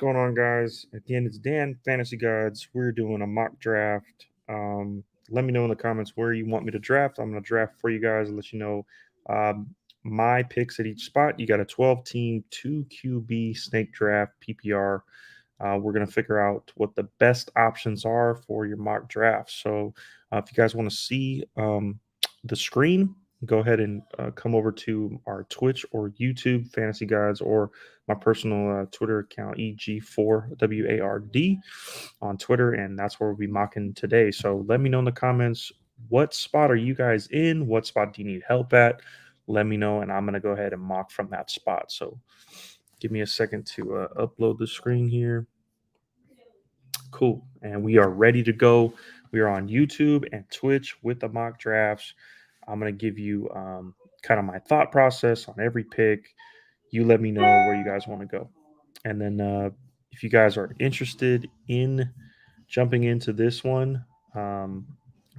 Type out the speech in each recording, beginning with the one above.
going on, guys? Again, it's Dan Fantasy Gods. We're doing a mock draft. Let me know in the comments where you want me to draft. I'm going to draft for you guys and let you know um, my picks at each spot. You got a 12 team, 2 QB snake draft PPR. We're going to figure out what the best options are for your mock draft. So, if you guys want to see the screen, go ahead and come over to our Twitch or YouTube Fantasy Guides or my personal Twitter account, EG4WARD on Twitter, and that's where we'll be mocking today. So let me know in the comments, what spot are you guys in? What spot do you need help at? Let me know, and I'm going to go ahead and mock from that spot. So give me a second to upload the screen here. Cool. And we are ready to go. We are on YouTube and Twitch with the mock drafts. I'm going to give you kind of my thought process on every pick. You let me know where you guys want to go. And then if you guys are interested in jumping into this one, um,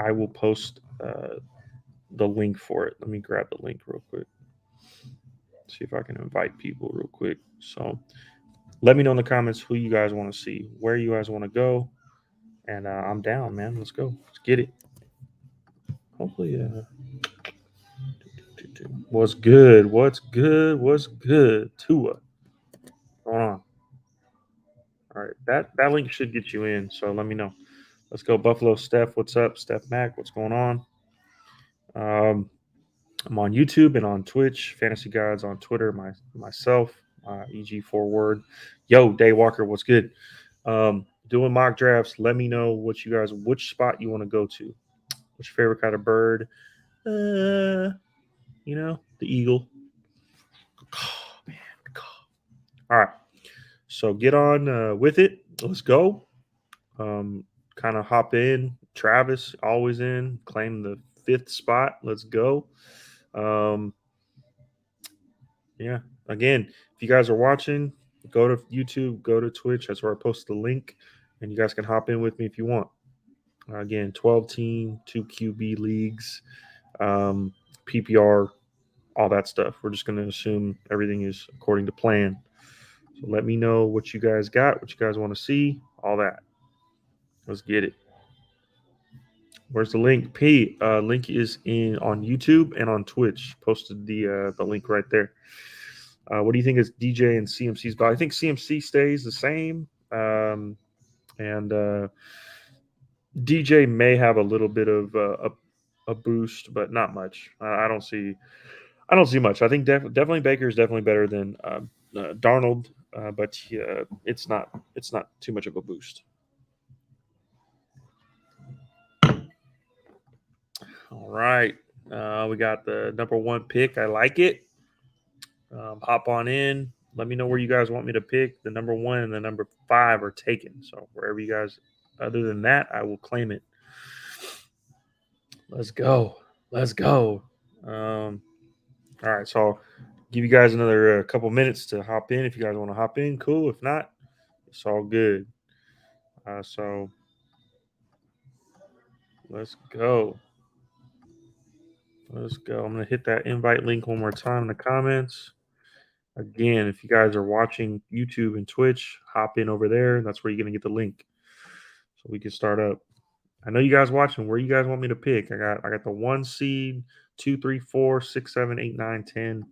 I will post the link for it. Let me grab the link real quick. See if I can invite people real quick. So let me know in the comments who you guys want to see, where you guys want to go. And I'm down, man. Let's go. Let's get it. Hopefully, what's good? What's good? What's good? Tua. Hold on. All right, that link should get you in. So let me know. Let's go, Buffalo. Steph, what's up? Steph Mac, what's going on? Um, I'm on YouTube and on Twitch. Fantasy Gods on Twitter. Myself, EG Forward. Yo, Day Walker, what's good? Doing mock drafts. Let me know which spot you want to go to. What's your favorite kind of bird? The eagle. Oh, man. All right. So get on with it. Let's go. Kind of hop in. Travis, always in. Claim the fifth spot. Let's go. Um, yeah. Again, if you guys are watching, go to YouTube, go to Twitch. That's where I post the link. And you guys can hop in with me if you want. Again, 12 team, 2 QB leagues, PPR, all that stuff. We're just going to assume everything is according to plan. So let me know what you guys got, what you guys want to see, all that. Let's get it. Where's the link? Link is in on YouTube and on Twitch. Posted the link right there. What do you think is DJ and CMC's ball? I think CMC stays the same, and DJ may have a little bit of a boost, but not much. I don't see much. I think definitely Baker is definitely better than Darnold, but it's not too much of a boost. All right, we got the number one pick. I like it. Hop on in. Let me know where you guys want me to pick. The number one and the number 5 are taken. So wherever you guys, other than that, I will claim it. Let's go. Let's go. All right, so I'll give you guys another couple minutes to hop in. If you guys want to hop in, cool. If not, it's all good. So let's go. Let's go. I'm going to hit that invite link one more time in the comments. Again, if you guys are watching YouTube and Twitch, hop in over there. That's where you're going to get the link. So we can start up. I know you guys watching. Where you guys want me to pick? I got the 1 seed, 2, 3, 4, 6, 7, 8, 9, 10,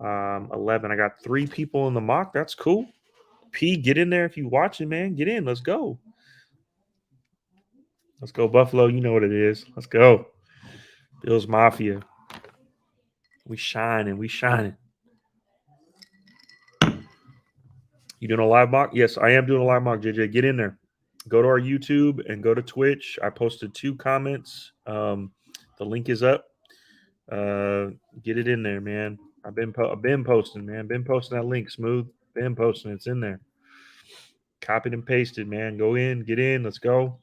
11. I got 3 people in the mock. That's cool. P, get in there if you watching, man. Get in. Let's go. Let's go, Buffalo. You know what it is. Let's go. Bills Mafia. We shining. We shining. You doing a live mock? Yes, I am doing a live mock, JJ. Get in there. Go to our YouTube and go to Twitch. I posted 2 comments. The link is up. Get it in there, man. I've been posting, man. Been posting that link, smooth. Been posting. It's in there. Copied and pasted, man. Go in, get in. Let's go.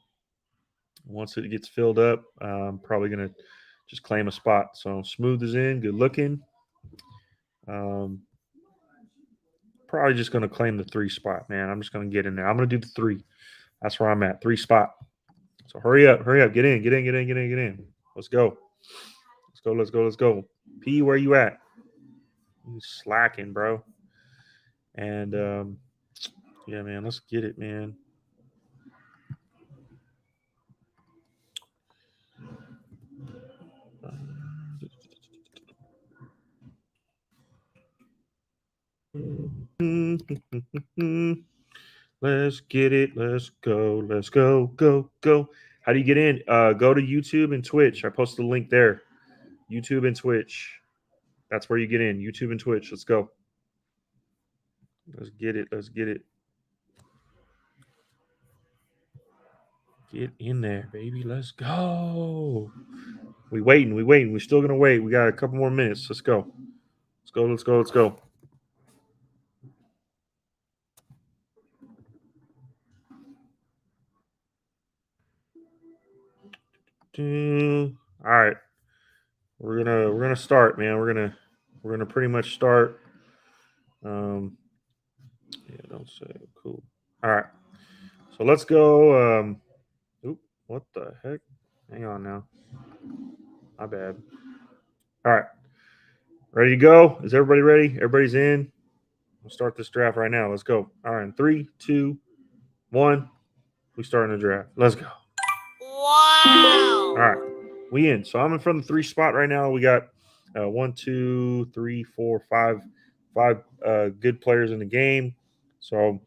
Once it gets filled up, I'm probably gonna just claim a spot. So smooth is in, good looking. Probably just gonna claim the 3 spot, man. I'm just gonna get in there. I'm gonna do the 3. That's where I'm at. 3 spot. So hurry up, get in, get in, get in, get in, get in. Let's go. Let's go, let's go, let's go. P, where you at? You slacking, bro. And Yeah, man. Let's get it, man. Let's get it. Let's go. Let's go. Go. Go. How do you get in? Go to YouTube and Twitch. I posted a link there. YouTube and Twitch. That's where you get in. YouTube and Twitch. Let's go. Let's get it. Let's get it. Get in there, baby. Let's go. We waiting. We waiting. We're still gonna wait. We got a couple more minutes. Let's go. Let's go. Let's go. Let's go. All right. We're gonna start, man. We're gonna pretty much start. Yeah, don't say cool. All right. So let's go. Oop, what the heck? Hang on now. My bad. All right. Ready to go? Is everybody ready? Everybody's in. We'll start this draft right now. Let's go. All right. In 3, 2, 1. We starting the draft. Let's go. Wow. All right. We in. So I'm in front of the 3 spot right now. We got 1, 2, 3, 4, 5, 5 good players in the game. So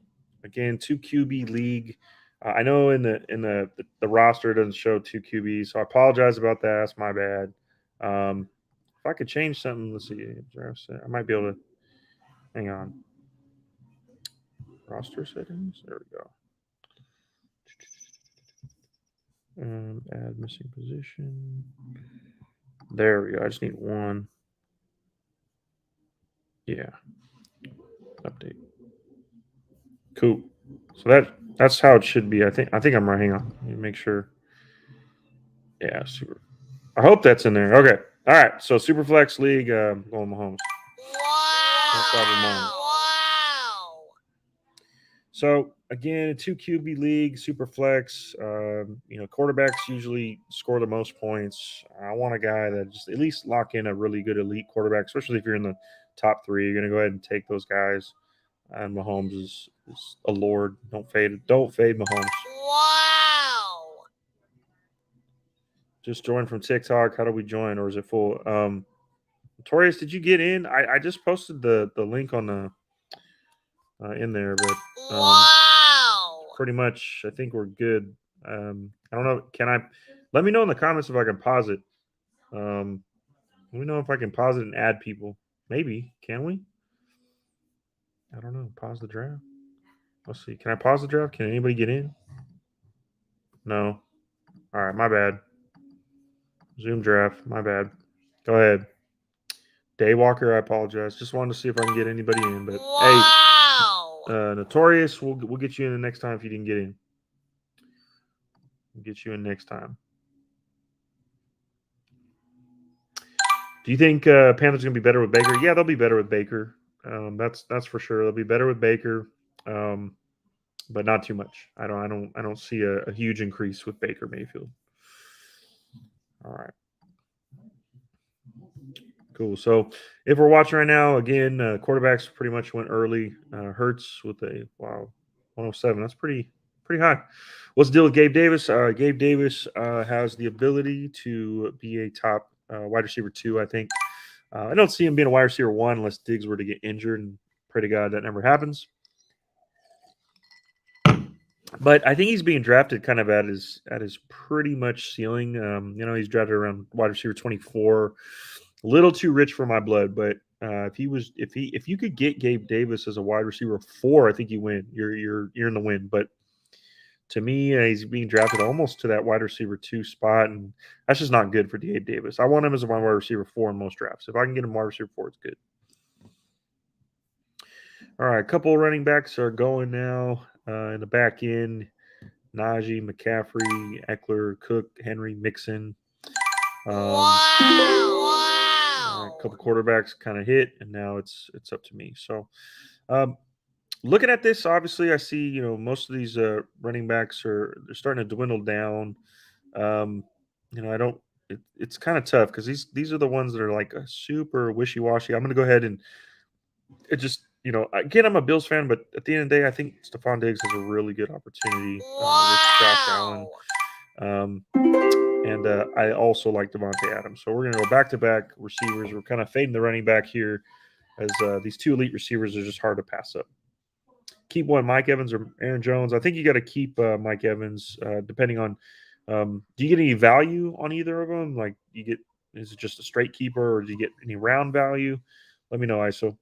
again, 2 QB league. I know in the roster it doesn't show 2 QBs, so I apologize about that. That's my bad. If I could change something, let's see. I might be able to. Hang on. Roster settings. There we go. Add missing position. There we go. I just need one. Yeah. Update. Cool. So that's how it should be. I think I'm right. Hang on. Let me make sure. Yeah, super. I hope that's in there. Okay. All right. So Superflex League, going Mahomes. Wow. Wow. So again, 2 QB league, Superflex. Quarterbacks usually score the most points. I want a guy that just at least lock in a really good elite quarterback, especially if you're in the top 3. You're going to go ahead and take those guys. And Mahomes is a lord. Don't fade Mahomes. Wow. Just join from TikTok. How do we join, or is it full? Notorious, did you get in? I just posted the link on the in there, but wow. Pretty much I think we're good. I don't know. Can I? Let me know in the comments if I can pause it. Let me know if I can pause it and add people. Maybe can we? I don't know. Pause the draft. Let's see. Can I pause the draft? Can anybody get in? No. All right, my bad. Zoom draft, my bad. Go ahead. Daywalker, I apologize. Just wanted to see if I can get anybody in, but wow. Hey, Notorious, we'll get you in the next time if you didn't get in. We'll get you in next time. Do you think Panthers gonna be better with Baker? Yeah, they'll be better with Baker. That's for sure. They'll be better with Baker, but not too much. I don't see a huge increase with Baker Mayfield. All right. Cool. So if we're watching right now, again, quarterbacks pretty much went early. Hurts with a 107. That's pretty high. What's the deal with Gabe Davis? Gabe Davis has the ability to be a top wide receiver 2. I think. I don't see him being a wide receiver 1 unless Diggs were to get injured, and pray to God that never happens. But I think he's being drafted kind of at his pretty much ceiling. He's drafted around wide receiver 24. A little too rich for my blood, but if you could get Gabe Davis as a wide receiver 4, I think you win. You're in the win. But to me, he's being drafted almost to that wide receiver 2 spot, and that's just not good for Gabe Davis. I want him as a wide receiver 4 in most drafts. If I can get him wide receiver 4, it's good. All right, a couple of running backs are going now in the back end. Najee, McCaffrey, Eckler, Cook, Henry, Mixon. Wow. A couple quarterbacks kind of hit, and now it's up to me. So, looking at this, obviously, I see most of these running backs they're starting to dwindle down. I don't. It's kind of tough because these are the ones that are like a super wishy washy. I'm going to go ahead and just again, I'm a Bills fan, but at the end of the day, I think Stephon Diggs has a really good opportunity with Josh Allen. Um, and I also like Devontae Adams. So we're going to go back to back receivers. We're kind of fading the running back here as these two elite receivers are just hard to pass up. Keep one, Mike Evans or Aaron Jones. I think you got to keep Mike Evans, depending on. Do you get any value on either of them? Like, is it just a straight keeper, or do you get any round value? Let me know, ISO.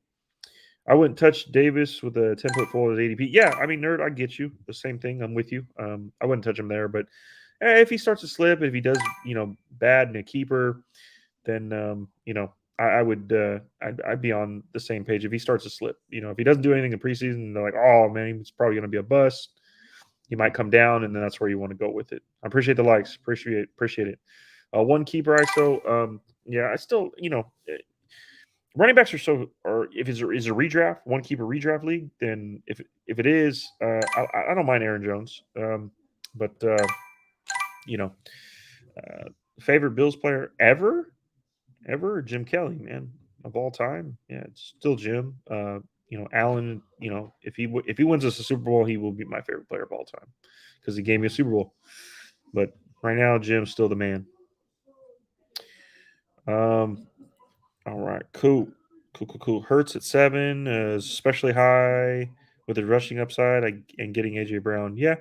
I wouldn't touch Davis with a 10-foot full as ADP. Yeah, I mean, nerd, I get you. The same thing. I'm with you. I wouldn't touch him there, but if he starts to slip, if he does, bad in a keeper, then I would I'd be on the same page if he starts to slip. If he doesn't do anything in preseason, they're like, oh man, he's probably going to be a bust. He might come down, and then that's where you want to go with it. I appreciate the likes, appreciate it. One keeper ISO. Yeah, I still running backs are or if it's is a redraft, one keeper redraft league, then if it is, I don't mind Aaron Jones. But you know, favorite Bills player ever, Jim Kelly, man, of all time. Yeah, it's still Jim. Allen. If he wins us a Super Bowl, he will be my favorite player of all time because he gave me a Super Bowl. But right now, Jim's still the man. Um, all right, cool. Hurts at 7, especially high with his rushing upside and getting AJ Brown. Yeah,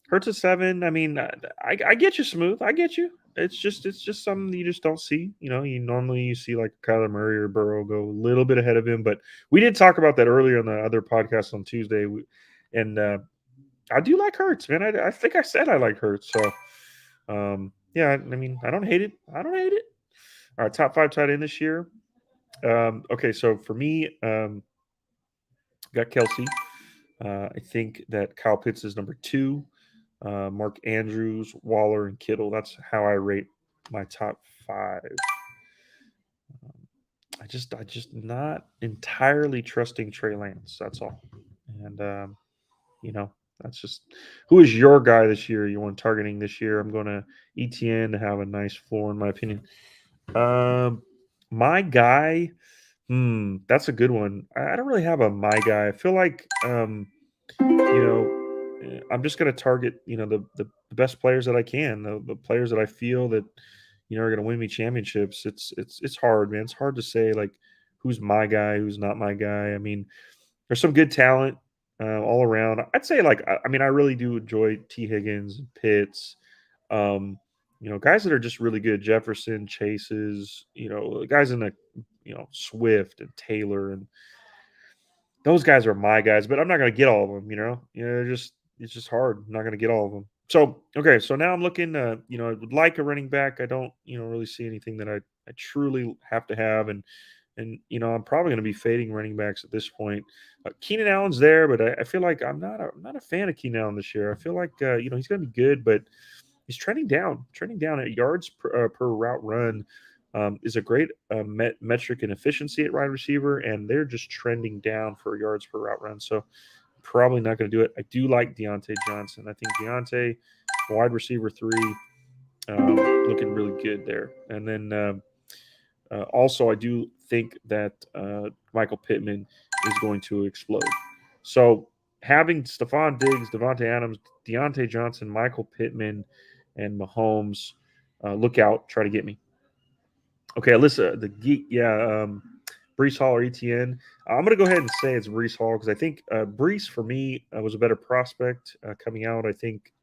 Hurts at 7. I mean, I get you, Smooth. I get you. It's just something you just don't see. You see like Kyler Murray or Burrow go a little bit ahead of him, but we did talk about that earlier on the other podcast on Tuesday. And I do like Hurts, man. I think I said I like Hurts. So, yeah. I mean, I don't hate it. All right, top 5 tight end this year. Okay, so for me, got Kelsey. I think that Kyle Pitts is number 2. Mark Andrews, Waller, and Kittle. That's how I rate my top 5. I just not entirely trusting Trey Lance. That's all. And you know, that's just who is your guy this year. You want targeting this year? I'm going to ETN to have a nice floor, in my opinion. Um, my guy. That's a good one. I don't really have a my guy. I feel like I'm just going to target the best players that I can, the players that I feel that are going to win me championships. It's hard, man. It's hard to say like who's my guy, who's not my guy. I mean, there's some good talent all around. I'd say like I mean I really do enjoy T Higgins, Pitts, guys that are just really good. Jefferson, Chases, guys in the Swift and Taylor and those guys are my guys, but I'm not going to get all of them. It's just hard. I'm not going to get all of them. So okay, so now I'm looking. I would like a running back. I don't, really see anything that I truly have to have, and I'm probably going to be fading running backs at this point. Keenan Allen's there, but I feel like I'm not a fan of Keenan Allen this year. I feel like he's going to be good, but he's trending down at yards per route run. Is a great metric and efficiency at wide receiver, and they're just trending down for yards per route run. So probably not going to do it. I do like Deontay Johnson. I think Deontay, wide receiver 3, looking really good there. And then also, I do think that Michael Pittman is going to explode. So having Stephon Diggs, Devontae Adams, Deontay Johnson, Michael Pittman, and Mahomes, look out, try to get me. Okay, Alyssa, the geek, yeah, Brees Hall or ETN. I'm going to go ahead and say it's Brees Hall because I think Brees for me was a better prospect coming out. I think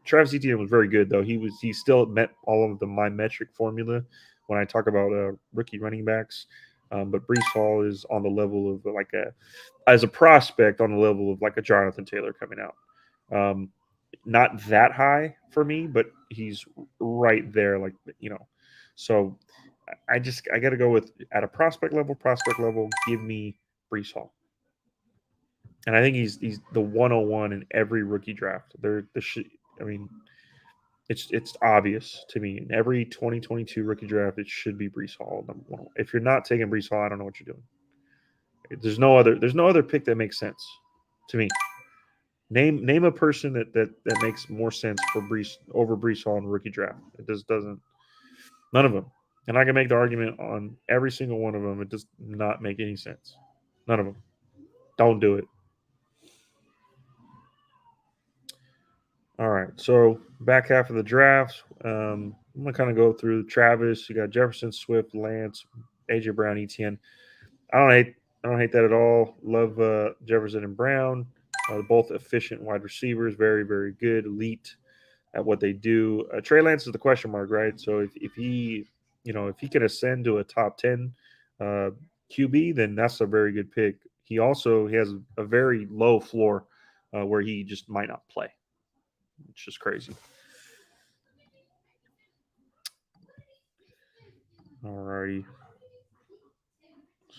Travis Etienne was very good though. He still met all of my metric formula when I talk about rookie running backs. But Brees Hall is on the level of as a prospect on the level of like a Jonathan Taylor coming out. Not that high for me, but he's right there. So I got to go with at a prospect level. Give me Brees Hall, and I think he's the 101 in every rookie draft. I mean, it's obvious to me in every 2022 rookie draft it should be Brees Hall number 1. If you're not taking Brees Hall, I don't know what you're doing. There's no other pick that makes sense to me. Name a person that makes more sense for Brees Hall in rookie draft. It just doesn't. None of them. And I can make the argument on every single one of them. It does not make any sense. None of them. Don't do it. All right. So back half of the draft. I'm gonna kind of go through Travis. You got Jefferson, Swift, Lance, AJ Brown, ETN. I don't hate. I don't hate that at all. Love Jefferson and Brown. Both efficient wide receivers. Very, very good. Elite at what they do. Trey Lance is the question mark, right? So if he, if he can ascend to a top 10 uh, QB, then that's a very good pick. He has a very low floor where he just might not play. It's just crazy. Alrighty.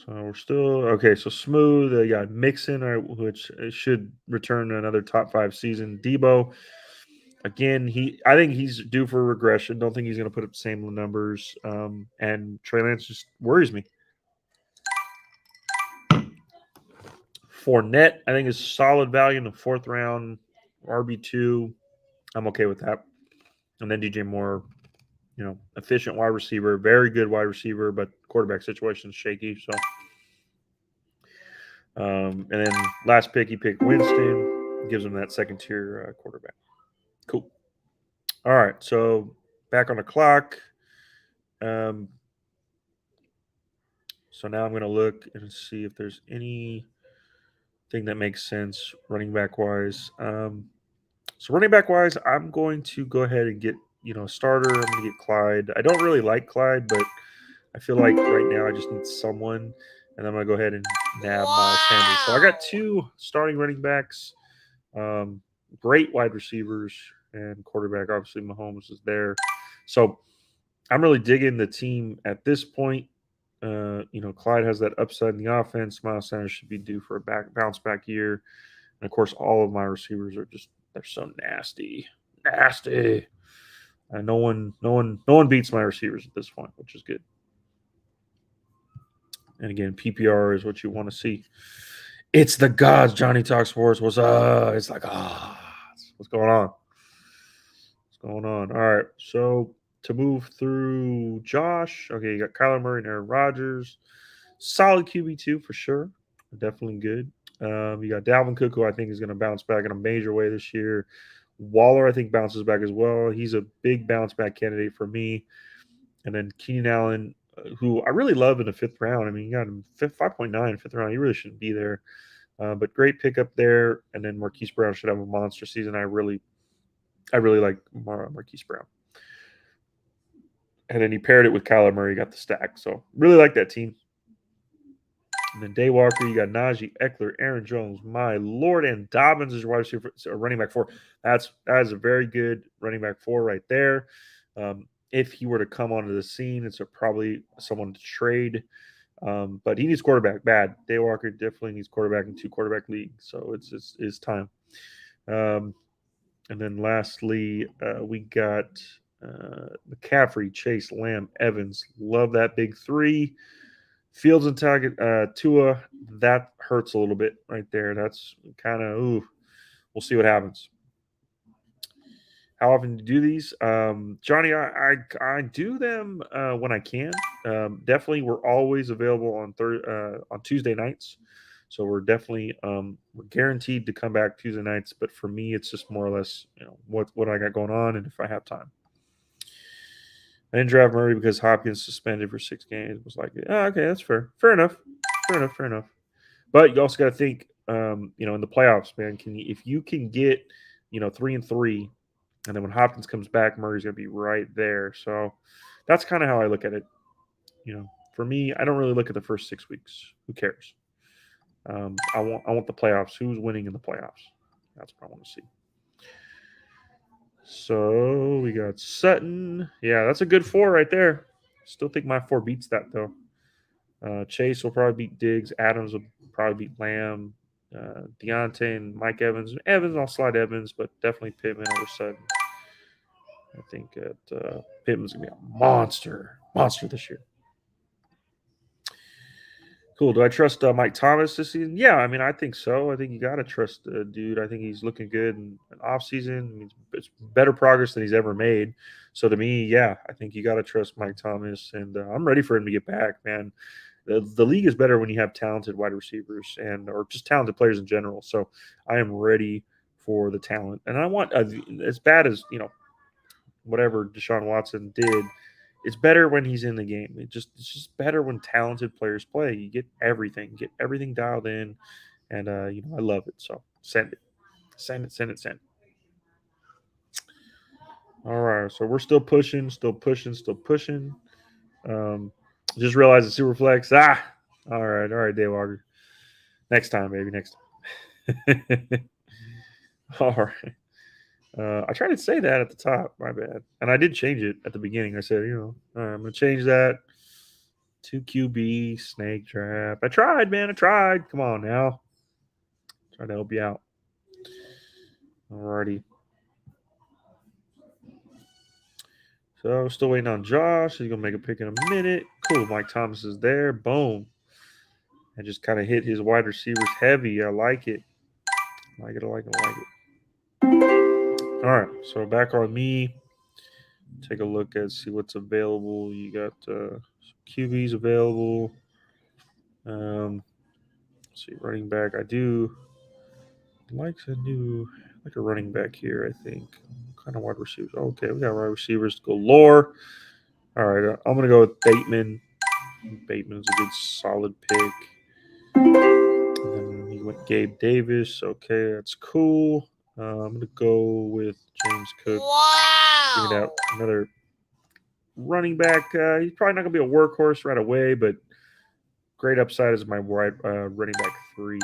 So we're still okay. So smooth. You got Mixon, which should return another top 5 season. Debo, again, I think he's due for regression. Don't think he's going to put up the same numbers. And Trey Lance just worries me. Fournette, I think is solid value in the 4th round. RB2, I'm okay with that. And then DJ Moore, efficient wide receiver, very good wide receiver, but quarterback situation is shaky. So, and then last pick, he picked Winston, gives him that second tier quarterback. Cool. All right, so back on the clock. Um, so now I'm going to look and see if there's anything that makes sense running back wise. So running back wise, I'm going to go ahead and get a starter. I'm going to get Clyde. I don't really like Clyde, but I feel like right now I just need someone, and I'm going to go ahead and nab Miles Sanders. So I got 2 starting running backs, great wide receivers, and quarterback. Obviously, Mahomes is there. So I'm really digging the team at this point. Clyde has that upside in the offense. Miles Sanders should be due for a bounce back year. And of course, all of my receivers are they're so nasty. Nasty. And no one beats my receivers at this point, which is good. And again, PPR is what you want to see. It's the gods. Johnny Talk Sports was it's like what's going on? What's going on? All right. So to move through Josh, okay, you got Kyler Murray and Aaron Rodgers. Solid QB2 for sure. Definitely good. You got Dalvin Cook, who I think is going to bounce back in a major way this year. Waller, I think, bounces back as well. He's a big bounce back candidate for me. And then Keenan Allen, who I really love in the 5th round. I mean, you got him 5.9 5th round. He really shouldn't be there. But great pickup there. And then Marquise Brown should have a monster season. I really like Marquise Brown. And then he paired it with Kyler Murray, got the stack. So really like that team. And then Day Walker, you got Najee, Eckler, Aaron Jones, my Lord, and Dobbins is wide receiver, running back 4. That is a very good running back 4 right there. If he were to come onto the scene, it's probably someone to trade. But he needs quarterback bad. Day Walker definitely needs quarterback in 2 quarterback leagues, so it's time. And then lastly, we got McCaffrey, Chase, Lamb, Evans. Love that big 3. Fields and Tua, that hurts a little bit right there. That's kind of we'll see what happens. How often do you do these, Johnny? I do them when I can. Definitely, we're always available on Tuesday nights, so we're definitely we're guaranteed to come back Tuesday nights. But for me, it's just more or less what I got going on and if I have time. I didn't draft Murray because Hopkins suspended for 6 games. It was like, okay, that's fair. Fair enough. Fair enough. But you also got to think, in the playoffs, man. If you can get, 3-3, and then when Hopkins comes back, Murray's gonna be right there. So that's kind of how I look at it. For me, I don't really look at the first 6 weeks. Who cares? I want the playoffs. Who's winning in the playoffs? That's what I want to see. So we got Sutton. Yeah, that's a good 4 right there. Still think my 4 beats that though. Chase will probably beat Diggs. Adams will probably beat Lamb. Deontay and Mike Evans. I'll slide Evans, but definitely Pittman over Sutton. I think that Pittman's gonna be a monster this year. Cool. Do I trust Mike Thomas this season? Yeah, I mean, I think so. I think you got to trust the dude. I think he's looking good in off season. I mean, it's better progress than he's ever made. So to me, yeah, I think you got to trust Mike Thomas, and I'm ready for him to get back, man. the league is better when you have talented wide receivers and or just talented players in general. So I am ready for the talent, and I want as bad as whatever Deshaun Watson did. It's better when he's in the game. It's just better when talented players play. You get everything dialed in, and I love it. So send it, send it, send it, send it. All right, so we're still pushing, still pushing, still pushing. Um, just realized the super flex. All right, Dave Walker. Next time, baby, next time. All right. I tried to say that at the top. My bad. And I did change it at the beginning. I said, all right, I'm gonna change that to QB snake draft. I tried, man. I tried. Come on now. Trying to help you out. Alrighty. So still waiting on Josh. He's gonna make a pick in a minute. Cool. Mike Thomas is there. Boom. And just kind of hit his wide receivers heavy. I like it. I like it. I like it. I like it. All right. So back on me. Take a look at see what's available. You got QBs available. Let's see, running back. I do like a running back here. I think kind of wide receivers. Okay, we got wide receivers galore. All right, I'm gonna go with Bateman. Bateman's a good solid pick. And then he went Gabe Davis. Okay, that's cool. I'm gonna go with James Cook. Wow. Figured out another running back. He's probably not gonna be a workhorse right away, but great upside as my wide running back 3.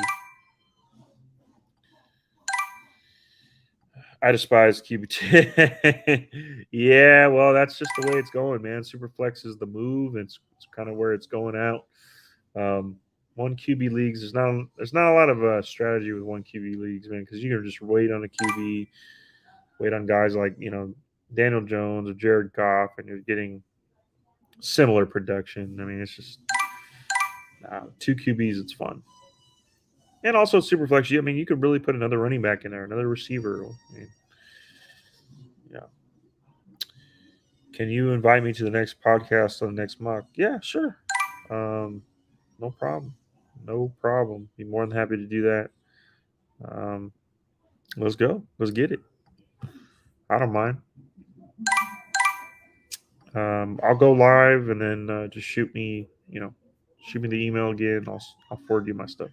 I despise QB2. Yeah, well, that's just the way it's going, man. Superflex is the move. It's kind of where it's going out. One QB leagues. There's not a lot of strategy with one QB leagues, man, because you can just wait on a QB, wait on guys like Daniel Jones or Jared Goff, and you're getting similar production. I mean, it's just two QBs. It's fun. And also Superflex, I mean, you could really put another running back in there, another receiver. I mean, yeah. Can you invite me to the next podcast on the next mock? Yeah, sure. No problem. No problem. Be more than happy to do that. Um, let's go. Let's get it. I don't mind. I'll go live and then just shoot me the email again. I'll forward you my stuff.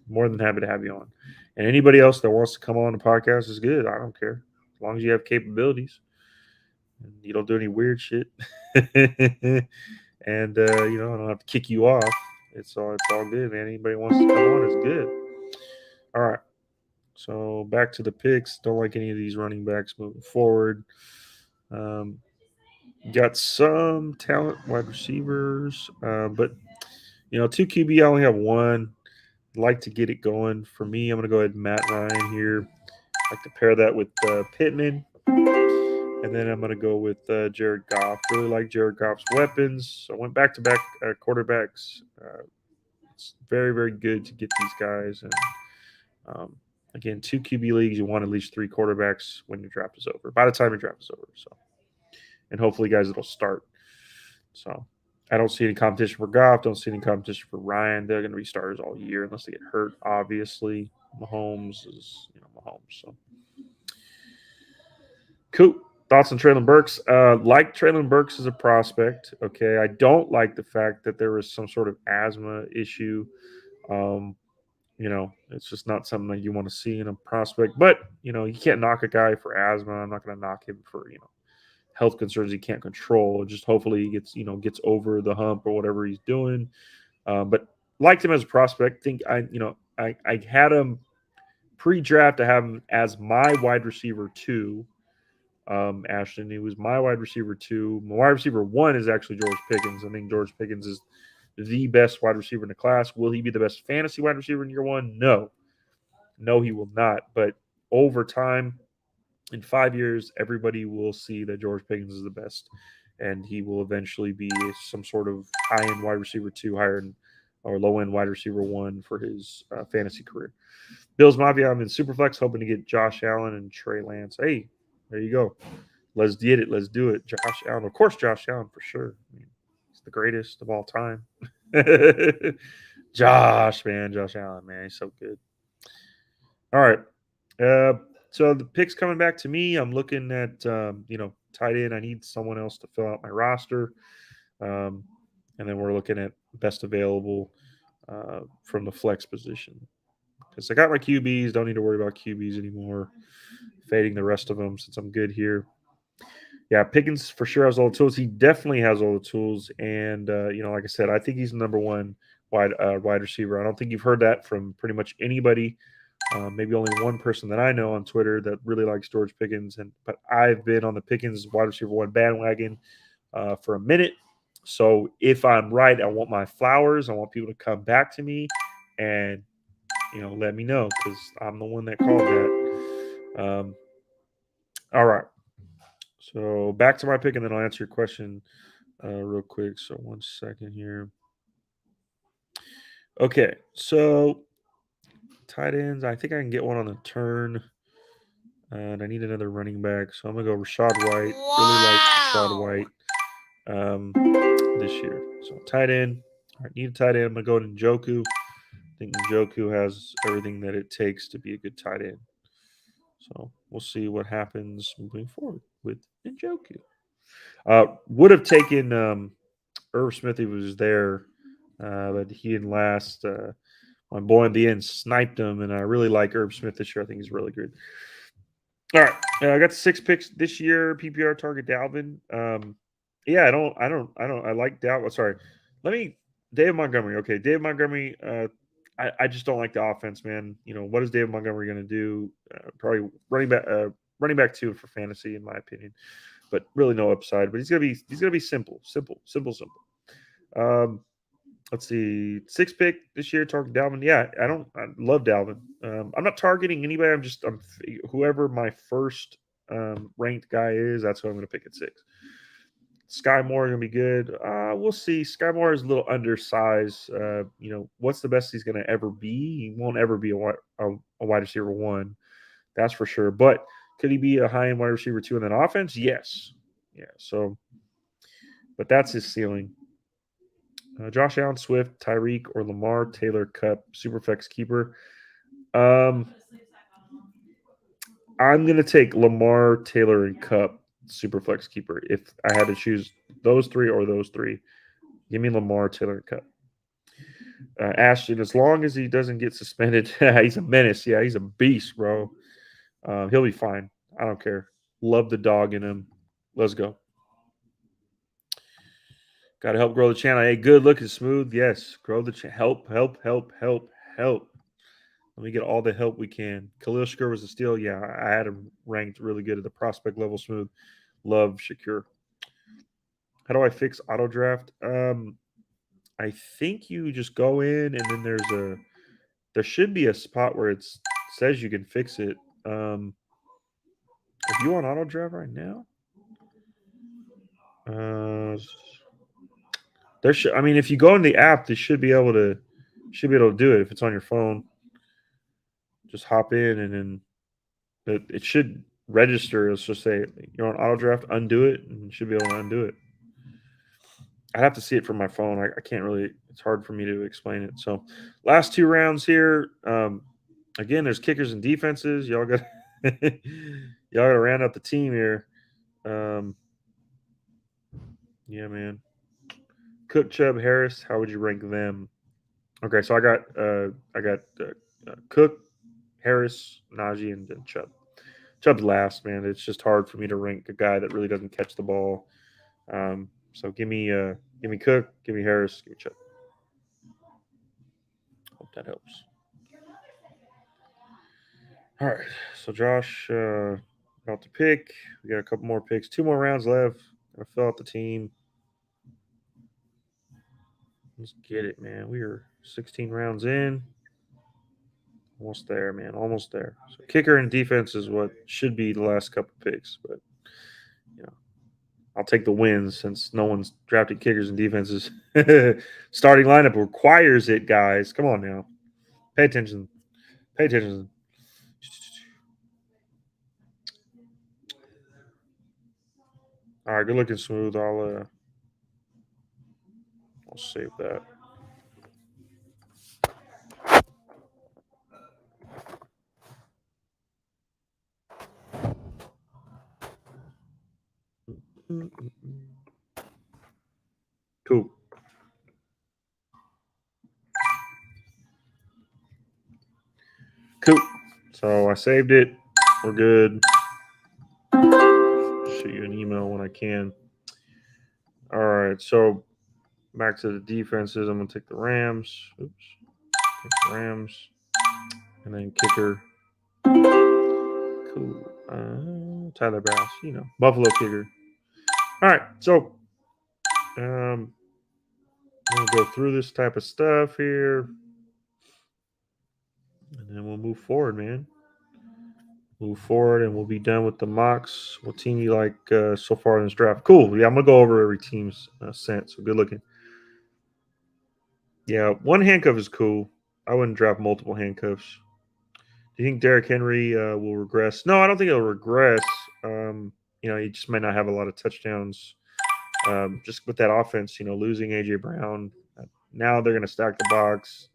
More than happy to have you on. And anybody else that wants to come on the podcast is good. I don't care as long as you have capabilities and you don't do any weird shit. And I don't have to kick you off. It's all good, man. Anybody wants to come on is good. All right. So back to the picks. Don't like any of these running backs moving forward. Um, got some talent wide receivers, but two QB. I only have one. Like to get it going. For me, I'm gonna go ahead and Matt Ryan here. Like to pair that with Pittman. And then I'm going to go with Jared Goff. Really like Jared Goff's weapons. So I went back to back quarterbacks. It's very, very good to get these guys. And again, 2 QB leagues, you want at least 3 quarterbacks when your draft is over. By the time your draft is over. So, and hopefully, guys, it'll start. So I don't see any competition for Goff. Don't see any competition for Ryan. They're going to be starters all year unless they get hurt. Obviously, Mahomes is Mahomes. So cool. Thoughts on Traylon Burks? Like Traylon Burks as a prospect. Okay, I don't like the fact that there was some sort of asthma issue. Um, it's just not something that you want to see in a prospect. But you can't knock a guy for asthma. I'm not going to knock him for health concerns he can't control. Just hopefully he gets over the hump or whatever he's doing. But liked him as a prospect. Think I had him pre-draft. I have him as my wide receiver 2. Ashton. He was my wide receiver 2. My wide receiver 1 is actually George Pickens. I think George Pickens is the best wide receiver in the class. Will he be the best fantasy wide receiver in year 1? No. No, he will not. But over time, in 5 years, everybody will see that George Pickens is the best. And he will eventually be some sort of high-end wide receiver 2, higher-end or low-end wide receiver 1 for his fantasy career. Bills Mafia, I'm in Superflex, hoping to get Josh Allen and Trey Lance. Hey, there you go. Let's get it. Let's do it. Josh Allen. Of course, Josh Allen for sure. I mean, he's the greatest of all time. Josh, man, Josh Allen, man, he's so good. All right. Uh, so the picks coming back to me. I'm looking at tight end. I need someone else to fill out my roster, um, and then we're looking at best available from the flex position because I got my QBs. Don't need to worry about QBs anymore. Fading the rest of them since I'm good here. Yeah, Pickens for sure has all the tools. He definitely has all the tools, and like I said, I think he's the number one wide receiver. I don't think you've heard that from pretty much anybody. Maybe only one person that I know on Twitter that really likes George Pickens, but I've been on the Pickens wide receiver one bandwagon for a minute. So if I'm right, I want my flowers. I want people to come back to me and let me know because I'm the one that called that. All right. So back to my pick, and then I'll answer your question real quick. So 1 second here. Okay, so tight ends. I think I can get one on the turn, and I need another running back. So I'm gonna go Rashad White. Really like Rashad White this year. So tight end. I need a tight end. I'm gonna go to Njoku. I think Njoku has everything that it takes to be a good tight end. So we'll see what happens moving forward with Njoku. Would have taken Irv Smith. He was there, but he didn't last. My boy in the end sniped him, and I really like Irv Smith this year. I think he's really good. All right, I got 6 picks this year. PPR target Dalvin. Yeah, I like Dalvin. Sorry, let me. David Montgomery. Okay, David Montgomery. I just don't like the offense, man. What is David Montgomery going to do? Probably running back two for fantasy, in my opinion, but really no upside. But he's gonna be simple. Um, let's see, 6 pick this year. Target Dalvin. Yeah, I love Dalvin. I'm not targeting anybody. I'm whoever my first ranked guy is. That's who I'm going to pick at 6. Sky Moore is going to be good. We'll see. Sky Moore is a little undersized. What's the best he's going to ever be? He won't ever be a wide receiver one. That's for sure. But could he be a high end wide receiver two in that offense? Yes. Yeah. So, but that's his ceiling. Josh Allen, Swift, Tyreek, or Lamar, Taylor, Cup, Superflex keeper. Um, I'm gonna take Lamar, Taylor, and Cup, Superflex keeper. If I had to choose those three or those three, give me Lamar, Taylor, and Cup. Ashton, as long as he doesn't get suspended, he's a menace. Yeah, he's a beast, bro. He'll be fine. I don't care. Love the dog in him. Let's go. Got to help grow the channel. Hey, good looking, smooth. Yes, grow the channel. Help. Let me get all the help we can. Khalil Shakur was a steal. Yeah, I had him ranked really good at the prospect level. Smooth. Love Shakur. How do I fix auto draft? I think you just go in and then there should be a spot where it says you can fix it. If you on auto draft right now, uh, there should. I mean, if you go in the app, they should be able to do it if it's on your phone. Just hop in and then it should register. Let's just say you're on auto draft, undo it, and you should be able to undo it. I'd have to see it from my phone. I can't really. It's hard for me to explain it. So, last 2 rounds here. Again, there's kickers and defenses. Y'all got y'all got to round out the team here. Um, yeah, man. Cook, Chubb, Harris. How would you rank them? Okay, so I got Cook, Harris, Najee, and then Chubb. Chubb's last, man. It's just hard for me to rank a guy that really doesn't catch the ball. So give me Cook, give me Harris, give me Chubb. Hope that helps. All right. So Josh, about to pick. We got a couple more picks. 2 more rounds left. Gonna fill out the team. Let's get it, man. We are 16 rounds in. Almost there, man. Almost there. So kicker and defense is what should be the last couple picks, but you know, I'll take the wins since no one's drafted kickers and defenses. Starting lineup requires it, guys. Come on now. Pay attention. Pay attention. All right, good looking, smooth. I'll save that. Cool. Cool. So I saved it. We're good. Shoot you an email when I can. All right. So back to the defenses. I'm gonna take the Rams. Oops. Take the Rams. And then kicker. Cool. Tyler Bass. Buffalo kicker. All right. So we'll go through this type of stuff here, and then we'll move forward, man. Move forward, and we'll be done with the mocks. What team you like so far in this draft? Cool. Yeah, I'm gonna go over every team's sent. So good looking. Yeah, one handcuff is cool. I wouldn't draft multiple handcuffs. Do you think Derrick Henry will regress? No, I don't think he'll regress. He just might not have a lot of touchdowns. Just with that offense, losing AJ Brown. Now they're going to stack the box.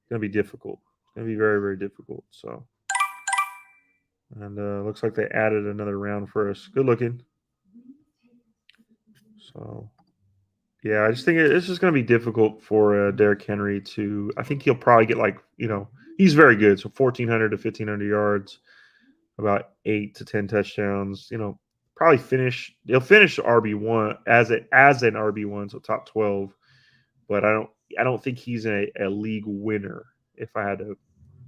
It's going to be difficult. It's going to be very, very difficult. So, and looks like they added another round for us. Good looking. So, yeah, I just think it's just going to be difficult for Derrick Henry to. I think he'll probably get he's very good. So 1,400 to 1,500 yards, about 8 to 10 touchdowns. Probably finish. He'll finish RB1 as an RB1, so top 12. But I don't think he's a league winner. If I had to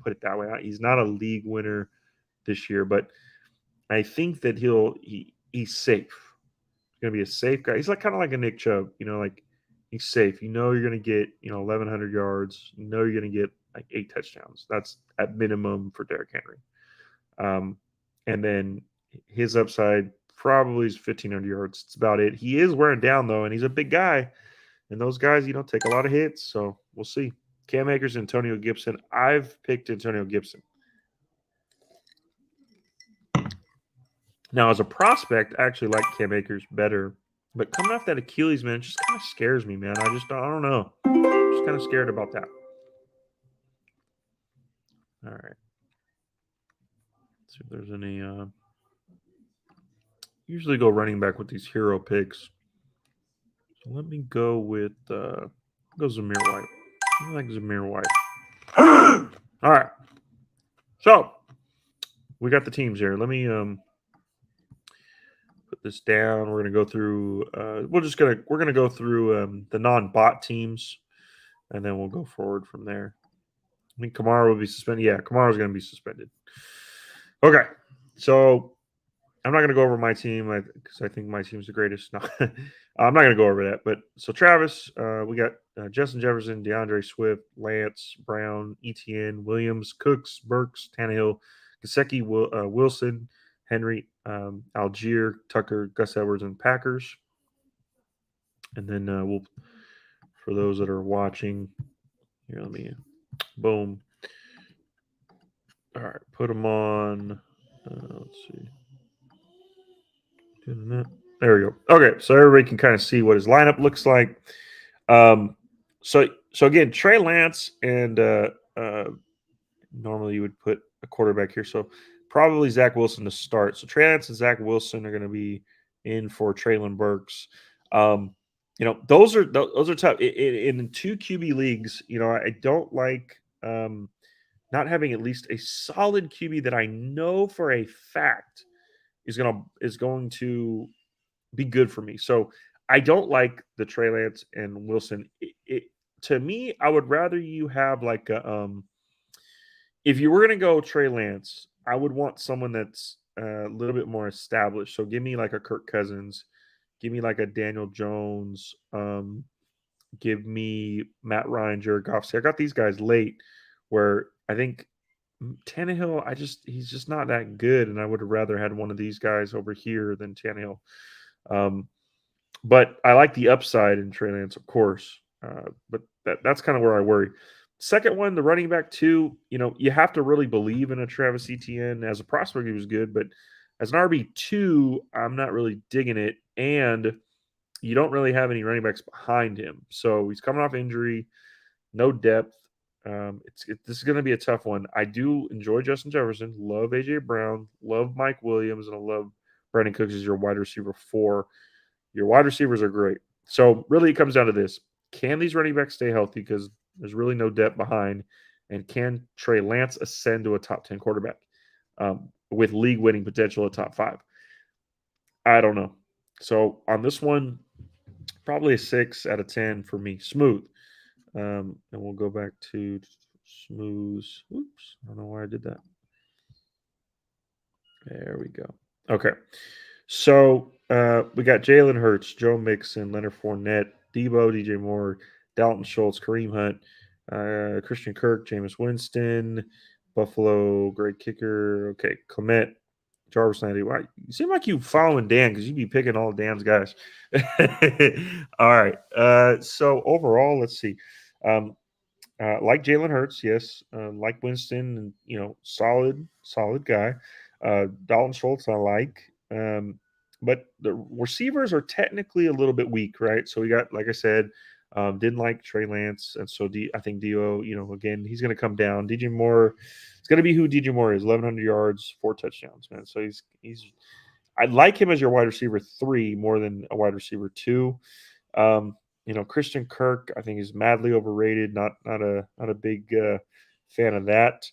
put it that way, he's not a league winner this year. But I think that he's safe. He's gonna be a safe guy. He's kind of like a Nick Chubb. Like he's safe. You're gonna get 1,100 yards. You're gonna get like 8 touchdowns. That's at minimum for Derrick Henry. And then his upside probably is 1,500 yards. It's about it. He is wearing down though, and he's a big guy. And those guys, take a lot of hits. So we'll see. Cam Akers, Antonio Gibson. I've picked Antonio Gibson. Now, as a prospect, I actually like Cam Akers better. But coming off that Achilles, man, just kind of scares me, man. I don't know. I'm just kind of scared about that. All right. Let's see if there's any. Usually go running back with these hero picks. So let me go with go Zamir White. I like Zamir White. All right. So we got the teams here. Let me put this down. We're gonna go through. We're gonna go through the non-bot teams, and then we'll go forward from there. I think Kamara will be suspended. Yeah, Kamara's gonna be suspended. Okay, so I'm not gonna go over my team because I think my team's the greatest. No, I'm not gonna go over that. But so Travis, we got Justin Jefferson, DeAndre Swift, Lance Brown, Etienne, Williams, Cooks, Burks, Tannehill, Gesicki, Wilson, Henry, Algier, Tucker, Gus Edwards, and Packers. And then we'll, for those that are watching, here, let me, boom. All right, put them on. Let's see. There we go. Okay, so everybody can kind of see what his lineup looks like. So again, Trey Lance and normally you would put a quarterback here. So probably Zach Wilson to start. So Trey Lance and Zach Wilson are going to be in for Traylon Burks. Those are tough. In 2 QB leagues, I don't like not having at least a solid QB that I know for a fact is going to be good for me. So I don't like the Trey Lance and Wilson. To me, I would rather you have like a if you were going to go Trey Lance, I would want someone that's a little bit more established. So give me like a Kirk Cousins, give me like a Daniel Jones, give me Matt Ryan, Jared Goff. See, I got these guys late where I think Tannehill, he's just not that good, and I would have rather had one of these guys over here than Tannehill. But I like the upside in Trey Lance, of course. But that's kind of where I worry. Second one, the running back two, you have to really believe in a Travis Etienne. As a prospect, he was good, but as an RB2, I'm not really digging it. And you don't really have any running backs behind him. So he's coming off injury, no depth. This is going to be a tough one. I do enjoy Justin Jefferson, love AJ Brown, love Mike Williams, and I love Brandon Cooks is your wide receiver 4. Your wide receivers are great. So really, it comes down to this: can these running backs stay healthy? Because there's really no depth behind, and can Trey Lance ascend to a top 10 quarterback with league winning potential at top 5? I don't know. So on this one, probably a 6 out of 10 for me. Smooth. And we'll go back to smooth. Oops, I don't know why I did that. There we go. Okay. So we got Jalen Hurts, Joe Mixon, Leonard Fournette, Debo, DJ Moore, Dalton Schultz, Kareem Hunt, Christian Kirk, Jameis Winston, Buffalo, great kicker. Okay, Clement, Jarvis Landry. Why you seem like you following Dan because you be picking all Dan's guys. All right. So overall, let's see. Um, like Jalen Hurts, yes. Like Winston, and solid guy. Dalton Schultz, I like. But the receivers are technically a little bit weak, right? So we got, like I said, didn't like Trey Lance, and so I think Dio, again, he's going to come down. DJ Moore, it's going to be who DJ Moore is. 1,100 yards, 4 touchdowns, man. So he's. I like him as your wide receiver 3 more than a wide receiver 2. Um, Christian Kirk, I think, is madly overrated. Not a big fan of that.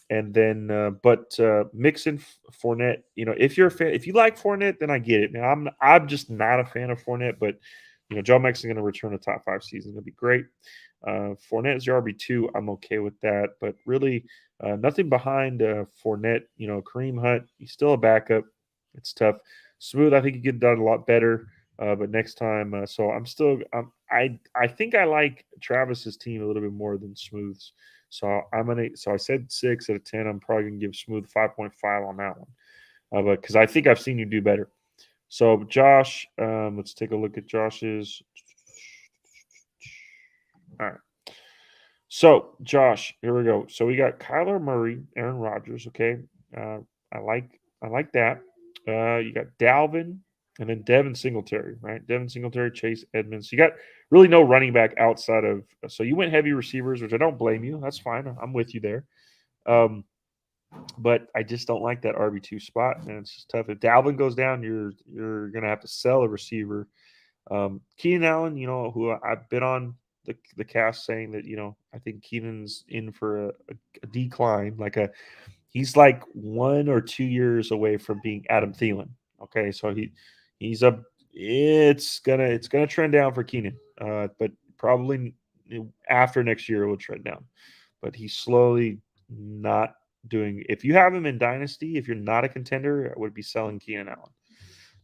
And then, but Mixon, Fournette. If you're a fan, if you like Fournette, then I get it. Now, I'm just not a fan of Fournette, but Joe Mixon going to return a top 5 season. Going to be great. Fournette is your RB2. I'm okay with that, but really nothing behind Fournette. Kareem Hunt, he's still a backup. It's tough. Smooth, I think he could have done a lot better. But next time, so I think I like Travis's team a little bit more than Smooth's. So so I said 6 out of 10. I'm probably gonna give Smooth 5.5 on that one, but because I think I've seen you do better. So Josh, let's take a look at Josh's. All right. So Josh, here we go. So we got Kyler Murray, Aaron Rodgers. Okay, uh, I like that. You got Dalvin, and then Devin Singletary, right? Devin Singletary, Chase Edmonds. You got really no running back outside of. So you went heavy receivers, which I don't blame you. That's fine. I'm with you there. Um, but I just don't like that RB2 spot, and it's just tough. If Dalvin goes down, you're gonna have to sell a receiver. Keenan Allen, who I've been on the cast saying that I think Keenan's in for a decline, he's like 1 or 2 years away from being Adam Thielen. Okay, so he's a it's gonna trend down for Keenan, but probably after next year it will trend down. But he's slowly not doing. If you have him in Dynasty, if you're not a contender, I would be selling Keenan Allen.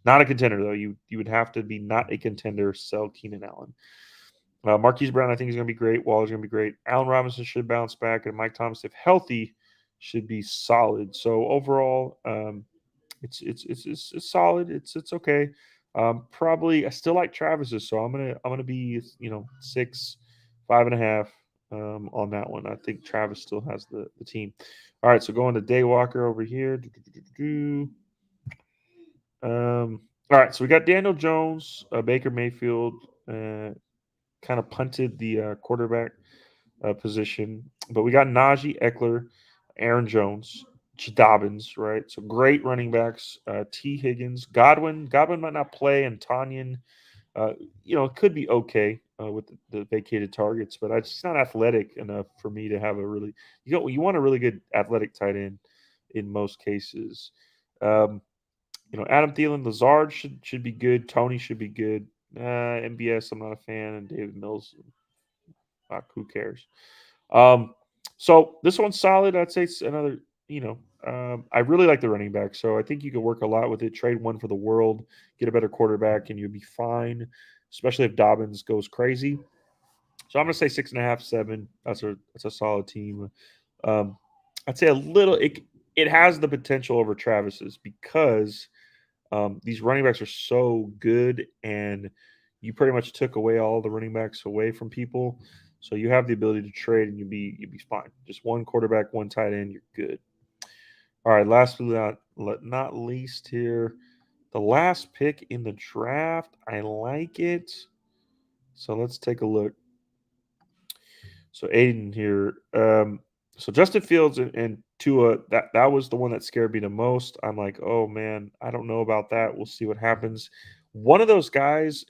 Not a contender though. You would have to be not a contender. Sell Keenan Allen. Marquise Brown, I think is going to be great. Waller's going to be great. Allen Robinson should bounce back, and Mike Thomas, if healthy, should be solid. So overall, it's solid. It's okay. Probably I still like Travis's, so I'm gonna be 6, 5.5 on that one. I think Travis still has the team. All right, so going to Day Walker over here. All right, so we got Daniel Jones, Baker Mayfield, kind of punted the quarterback position, but we got Najee Eckler, Aaron Jones, Dobbins, right? So great running backs. T. Higgins, Godwin. Godwin might not play, and Tanyan, it could be okay with the vacated targets, but it's just not athletic enough for me to have a really. You want a really good athletic tight end in most cases. Um, Adam Thielen, Lazard should be good. Tony should be good. MBS, I'm not a fan, and David Mills, who cares? Um, so this one's solid. I'd say it's another. I really like the running back, so I think you could work a lot with it. Trade one for the world, get a better quarterback, and you'll be fine. Especially if Dobbins goes crazy. So I'm gonna say 6.5, 7. That's a solid team. Um, I'd say a little. It has the potential over Travis's because these running backs are so good, and you pretty much took away all the running backs away from people. So you have the ability to trade, and you'd be fine. Just one quarterback, one tight end, you're good. All right, last but not least here, the last pick in the draft. I like it. So let's take a look. So Aiden here. So Justin Fields and Tua, that was the one that scared me the most. I'm like, oh man, I don't know about that. We'll see what happens. One of those guys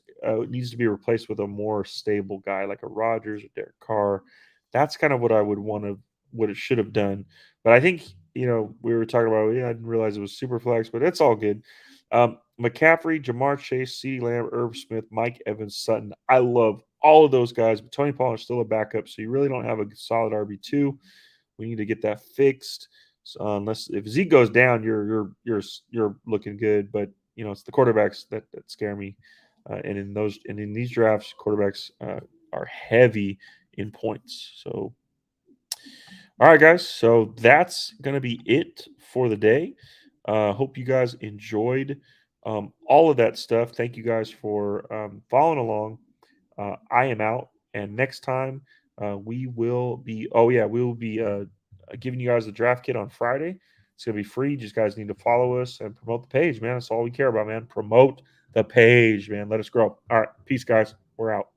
needs to be replaced with a more stable guy, like a Rodgers or Derek Carr. That's kind of what I would want to, what it should have done. But I think we were talking about. Yeah, I didn't realize it was super flex, but it's all good. McCaffrey, Jamar Chase, CeeDee Lamb, Irv Smith, Mike Evans, Sutton. I love all of those guys, but Tony Pollard is still a backup, so you really don't have a solid RB2. We need to get that fixed. So unless if Zeke goes down, you're looking good. But it's the quarterbacks that scare me. And in these drafts, quarterbacks are heavy in points. So all right, guys. So that's gonna be it for the day. Hope you guys enjoyed all of that stuff. Thank you guys for following along. I am out, and next time we will be. Oh yeah, we will be giving you guys the draft kit on Friday. It's gonna be free. You just guys need to follow us and promote the page, man. That's all we care about, man. Promote the page, man. Let us grow. All right, peace, guys. We're out.